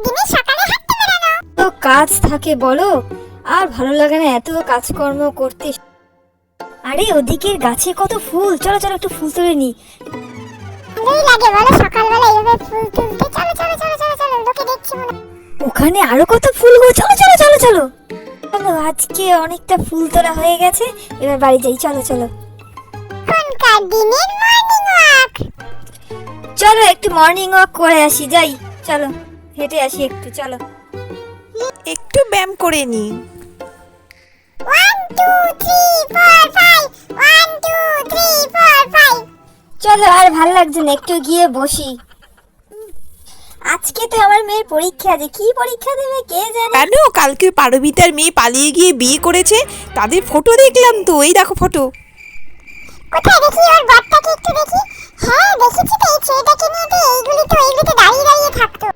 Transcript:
দিনে সকালে হাঁটতে বেরানো। তো কাজ থাকে বলো, আর ভালো লাগে না এত কাজকর্ম করতে। আরে ওদিকের গাছে কত ফুল, চলো চলো একটু ফুল তুলে নি। ভালোই লাগে বলো সকালবেলা এইভাবে ফুল তুলতে। চলো চলো চলো চলো চলো, লোকে দেখছি মনে। ওখানে আরো কত ফুল গো, চলো চলো চলো চলো চলো। আজকে অনেকটা ফুল তোলা হয়ে গেছে, এবার বাড়ি যাই, চলো চলো। এখনকার দিনের মর্নিং ওয়াক। চলো একটু মর্নিং ওয়াক করে আসি, যাই চলো, হেঁটে আসি একটু, চলো। একটু ব্যায়াম করে নি। 1 2 3 4 5 1 2 3 4 5। চলো, আর ভাল লাগছে না, একটু গিয়ে বসি। আজকে তো আমার মেয়ের পরীক্ষা আছে, কি পরীক্ষা দেবে কে জানে। কেন? কালকে পারবিতার মেয়ে পালিয়ে গিয়ে বিয়ে করেছে, তাদের ফটো দেখলাম তো, এই দেখো ফটো। কোথায় দেখি ওর বরটাকে একটু দেখি। হ্যাঁ দেখেছি তো, এই ছেলেটাকে নিয়ে তো এইগুলিতে দাঁড়িয়ে দাঁড়িয়ে থাকতো।